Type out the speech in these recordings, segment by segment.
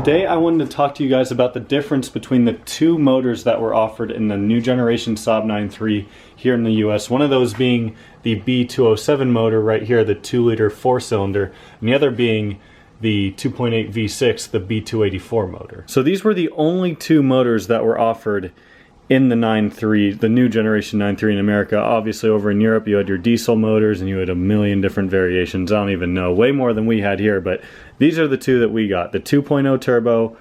today I wanted to talk to you guys about the difference between the two motors that were offered in the new generation Saab 9.3 here in the US. One of those being the B207 motor right here, the 2-liter 4-cylinder, and the other being the 2.8 V6, the B284 motor. So these were the only two motors that were offered in the 9.3, the new generation 9.3 in America. Obviously over in Europe you had your diesel motors and you had a million different variations. I don't even know, way more than we had here, but these are the two that we got, the 2.0 turbo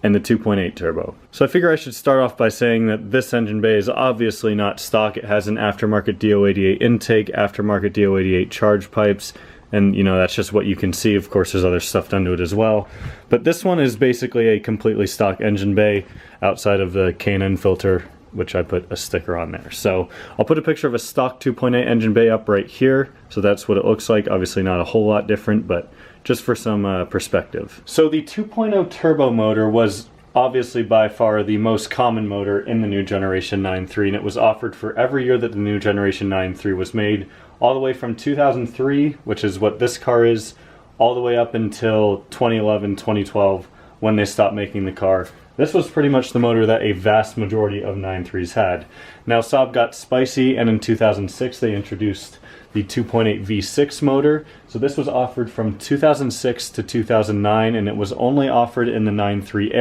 and the 2.8 turbo. So I figure I should start off by saying that this engine bay is obviously not stock. It has an aftermarket DO88 intake, aftermarket DO88 charge pipes, and you know, that's just what you can see. Of course there's other stuff done to it as well, but this one is basically a completely stock engine bay outside of the K&N filter, which I put a sticker on there. So I'll put a picture of a stock 2.8 engine bay up right here, so that's what it looks like. Obviously not a whole lot different, but just for some perspective. So the 2.0 turbo motor was obviously by far the most common motor in the new generation 9.3, and it was offered for every year that the new generation 9.3 was made, all the way from 2003, which is what this car is, all the way up until 2011, 2012, when they stopped making the car. This was pretty much the motor that a vast majority of 9.3s had. Now Saab got spicy, and in 2006 they introduced the 2.8 V6 motor. So this was offered from 2006 to 2009, and it was only offered in the 9.3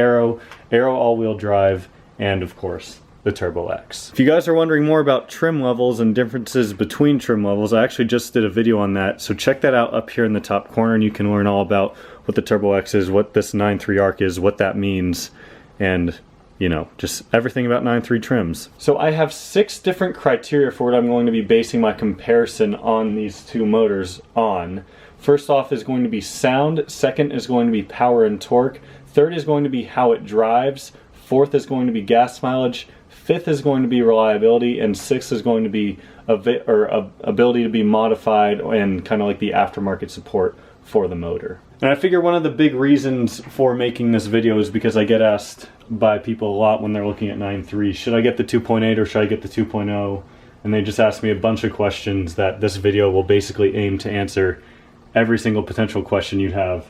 Aero all-wheel drive, and of course the Turbo X. If you guys are wondering more about trim levels and differences between trim levels, I actually just did a video on that, so check that out up here in the top corner, and you can learn all about what the Turbo X is, what this 9.3 ARC is, what that means, and you know, just everything about 9.3 trims. So I have 6 different criteria for what I'm going to be basing my comparison on these two motors on. First off is going to be sound, second is going to be power and torque, third is going to be how it drives, fourth is going to be gas mileage, fifth is going to be reliability, and sixth is going to be ability to be modified and kind of like the aftermarket support for the motor. And I figure one of the big reasons for making this video is because I get asked by people a lot when they're looking at 9.3, should I get the 2.8 or should I get the 2.0? And they just ask me a bunch of questions that this video will basically aim to answer every single potential question you'd have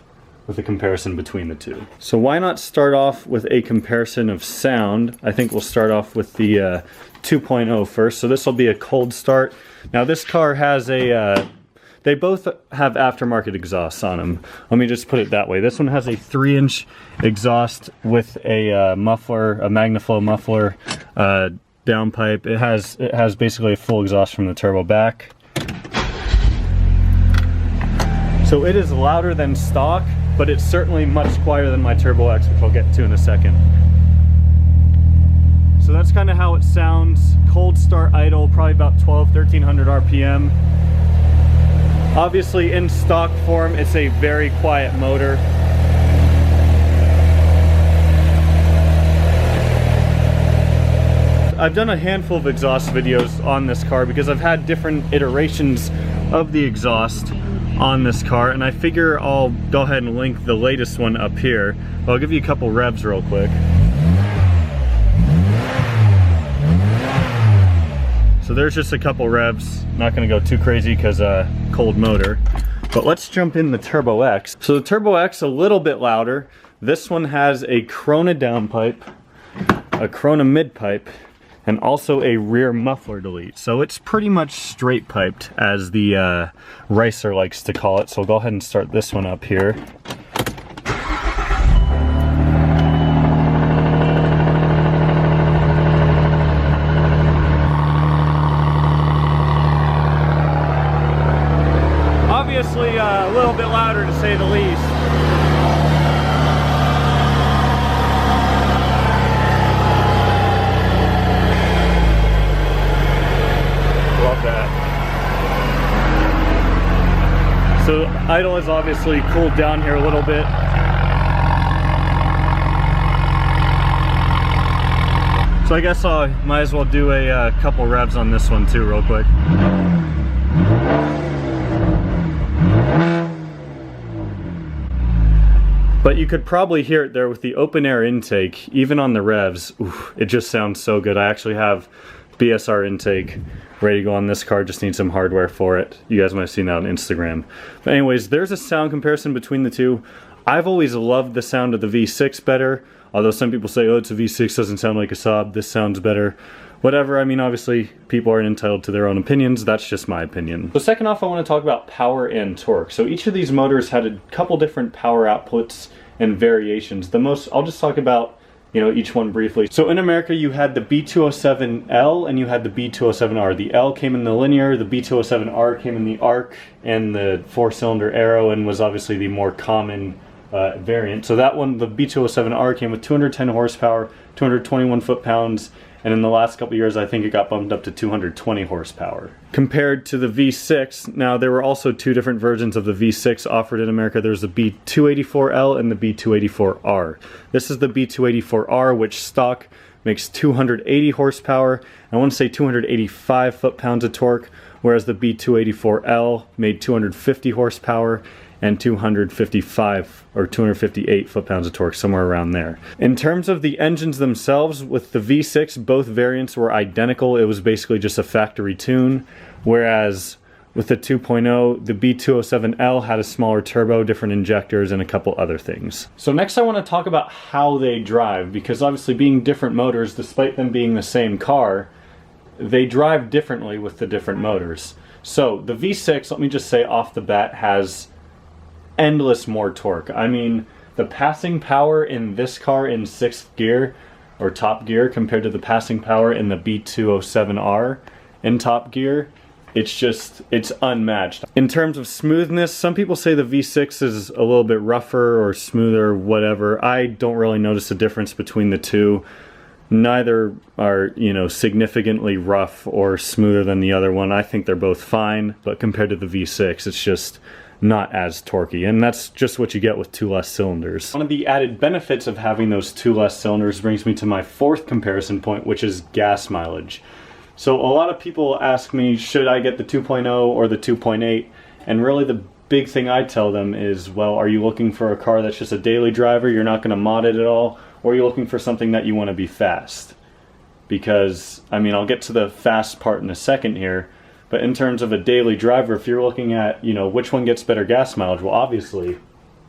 with a comparison between the two. So why not start off with a comparison of sound? I think we'll start off with the 2.0 first. So this will be a cold start. Now this car has a they both have aftermarket exhausts on them. Let me just put it that way. This one has a 3-inch exhaust with a muffler, a MagnaFlow muffler downpipe. It has basically a full exhaust from the turbo back. So it is louder than stock, but it's certainly much quieter than my Turbo X, which I'll get to in a second. So that's kind of how it sounds. Cold start idle, probably about 1300 RPM. Obviously in stock form, it's a very quiet motor. I've done a handful of exhaust videos on this car because I've had different iterations of the exhaust on this car, and I figure I'll go ahead and link the latest one up here. I'll give you a couple revs real quick. So there's just a couple revs. Not gonna go too crazy because cold motor. But let's jump in the Turbo X. So the Turbo X a little bit louder. This one has a Corona downpipe, a Corona midpipe, and also a rear muffler delete. So it's pretty much straight piped, as the Ricer likes to call it. So I'll go ahead and start this one up here. Obviously a little bit louder to say the least. Love that. So idle is obviously cooled down here a little bit. So I guess I might as well do a couple revs on this one too real quick. But you could probably hear it there with the open air intake, even on the revs. Oof, it just sounds so good. I actually have BSR intake ready to go on this car, just need some hardware for it. You guys might have seen that on Instagram. But anyways, there's a sound comparison between the two. I've always loved the sound of the V6 better, although some people say, oh, it's a V6, doesn't sound like a Saab, this sounds better. Whatever, I mean, obviously, people are entitled to their own opinions. That's just my opinion. So second off, I want to talk about power and torque. So each of these motors had a couple different power outputs and variations. I'll just talk about, you know, each one briefly. So in America, you had the B207L and you had the B207R. The L came in the linear, the B207R came in the arc and the 4-cylinder aero, and was obviously the more common variant. So that one, the B207R, came with 210 horsepower, 221 foot-pounds, and in the last couple years, I think it got bumped up to 220 horsepower. Compared to the V6, now there were also two different versions of the V6 offered in America. There's the B284L and the B284R. This is the B284R, which stock makes 280 horsepower. I want to say 285 foot-pounds of torque, whereas the B284L made 250 horsepower and 255 or 258 foot-pounds of torque, somewhere around there. In terms of the engines themselves, with the V6, both variants were identical. It was basically just a factory tune, whereas with the 2.0, the B207L had a smaller turbo, different injectors, and a couple other things. So next I want to talk about how they drive, because obviously being different motors, despite them being the same car, they drive differently with the different motors. So the V6, let me just say off the bat, has endless more torque. I mean, the passing power in this car in 6th gear or top gear compared to the passing power in the B207R in top gear, it's unmatched. In terms of smoothness, some people say the V6 is a little bit rougher or smoother, whatever. I don't really notice a difference between the two. Neither are, you know, significantly rough or smoother than the other one. I think they're both fine, but compared to the V6, it's just not as torquey, and that's just what you get with 2 less cylinders. One of the added benefits of having those 2 less cylinders brings me to my fourth comparison point, which is gas mileage. So a lot of people ask me, should I get the 2.0 or the 2.8? And really the big thing I tell them is, well, are you looking for a car that's just a daily driver, you're not going to mod it at all, or are you looking for something that you want to be fast? Because, I mean, I'll get to the fast part in a second here, but in terms of a daily driver, if you're looking at, you know, which one gets better gas mileage, well, obviously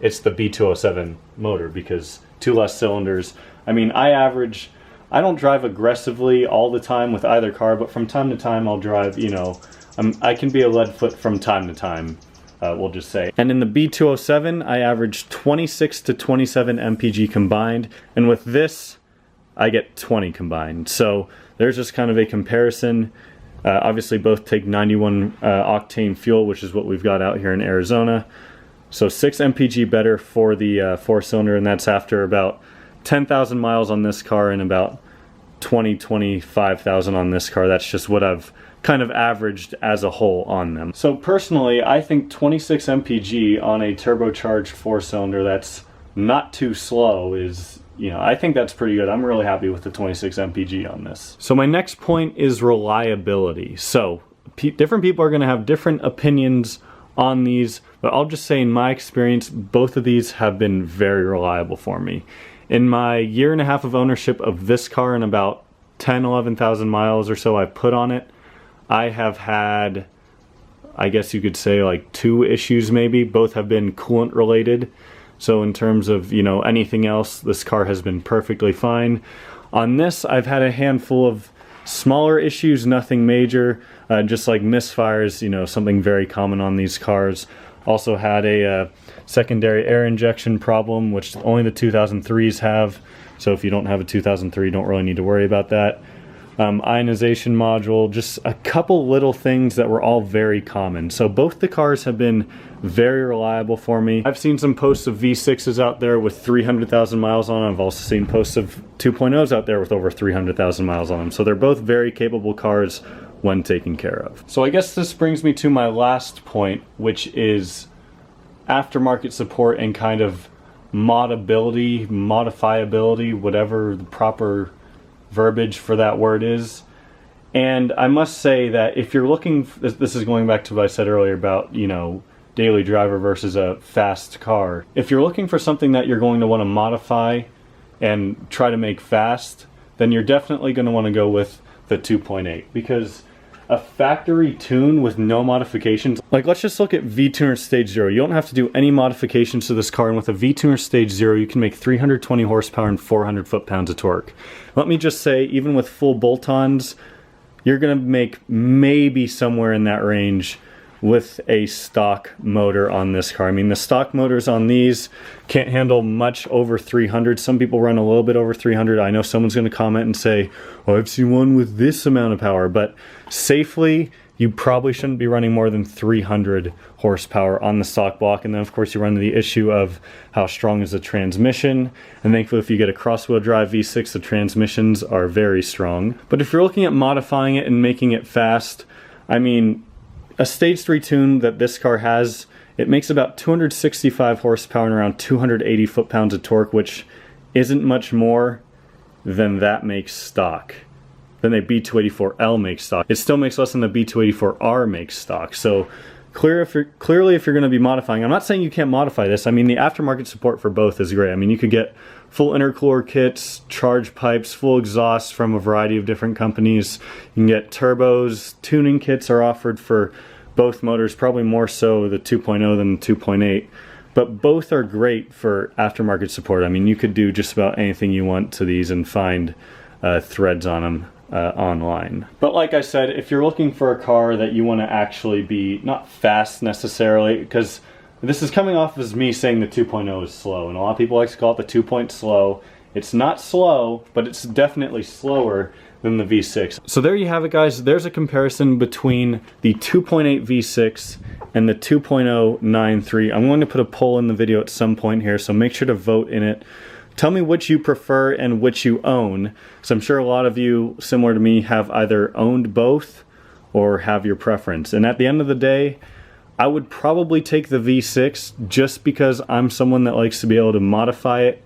it's the B207 motor, because 2 less cylinders. I mean, I don't drive aggressively all the time with either car, but from time to time I'll drive, you know, I can be a lead foot from time to time, we'll just say. And in the B207, I average 26 to 27 mpg combined, and with this, I get 20 combined. So there's just kind of a comparison. Obviously both take 91 octane fuel, which is what we've got out here in Arizona. So 6 mpg better for the 4-cylinder, and that's after about 10,000 miles on this car and about 25,000 on this car. That's just what I've kind of averaged as a whole on them. So personally, I think 26 mpg on a turbocharged 4-cylinder that's not too slow is, you know, I think that's pretty good. I'm really happy with the 26 mpg on this. So my next point is reliability. So different people are going to have different opinions on these, but I'll just say in my experience, both of these have been very reliable for me. In my 1.5 years of ownership of this car and about 11,000 miles or so I put on it, I have had, I guess you could say, like 2 issues maybe. Both have been coolant related. So in terms of, you know, anything else, this car has been perfectly fine. On this, I've had a handful of smaller issues, nothing major, just like misfires, you know, something very common on these cars. Also had a secondary air injection problem, which only the 2003s have. So if you don't have a 2003, you don't really need to worry about that. Ionization module, just a couple little things that were all very common. So both the cars have been very reliable for me. I've seen some posts of V6s out there with 300,000 miles on them. I've also seen posts of 2.0s out there with over 300,000 miles on them. So they're both very capable cars when taken care of. So I guess this brings me to my last point, which is aftermarket support and kind of modability, modifiability, whatever the proper verbiage for that word is. And I must say that if you're looking, this is going back to what I said earlier about, you know, daily driver versus a fast car. If you're looking for something that you're going to want to modify and try to make fast, then you're definitely going to want to go with the 2.8, because a factory tune with no modifications. Like, let's just look at V-Tuner Stage 0. You don't have to do any modifications to this car, and with a V-Tuner Stage 0, you can make 320 horsepower and 400 foot-pounds of torque. Let me just say, even with full bolt-ons, you're gonna make maybe somewhere in that range with a stock motor on this car. I mean, the stock motors on these can't handle much over 300. Some people run a little bit over 300. I know someone's going to comment and say, oh, I've seen one with this amount of power, but safely, you probably shouldn't be running more than 300 horsepower on the stock block. And then of course you run into the issue of how strong is the transmission. And thankfully if you get a cross-wheel drive V6, the transmissions are very strong. But if you're looking at modifying it and making it fast, I mean, a Stage 3 tune that this car has, it makes about 265 horsepower and around 280 foot-pounds of torque, which isn't much more than that makes stock. Than a B284L makes stock. It still makes less than the B284R makes stock. So clearly if you're going to be modifying, I'm not saying you can't modify this. I mean, the aftermarket support for both is great. I mean, you could get full intercooler kits, charge pipes, full exhaust from a variety of different companies. You can get turbos. Tuning kits are offered for both motors, probably more so the 2.0 than the 2.8. But both are great for aftermarket support. I mean, you could do just about anything you want to these and find threads on them online. But like I said, if you're looking for a car that you want to actually be not fast necessarily, because this is coming off as me saying the 2.0 is slow, and a lot of people like to call it the 2.0 slow. It's not slow, but it's definitely slower than the V6. So there you have it, guys. There's a comparison between the 2.8 V6 and the 2.0 9.3. I'm going to put a poll in the video at some point here, so make sure to vote in it. Tell me which you prefer and which you own. So I'm sure a lot of you, similar to me, have either owned both or have your preference. And at the end of the day, I would probably take the V6 just because I'm someone that likes to be able to modify it.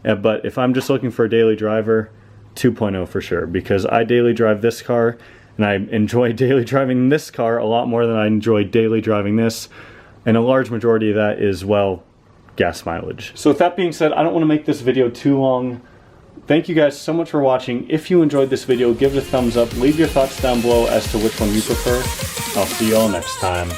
But if I'm just looking for a daily driver, 2.0 for sure, because I daily drive this car and I enjoy daily driving this car a lot more than I enjoy daily driving this. And a large majority of that is, well, gas mileage. So with that being said, I don't want to make this video too long. Thank you guys so much for watching. If you enjoyed this video, give it a thumbs up. Leave your thoughts down below as to which one you prefer. I'll see you all next time.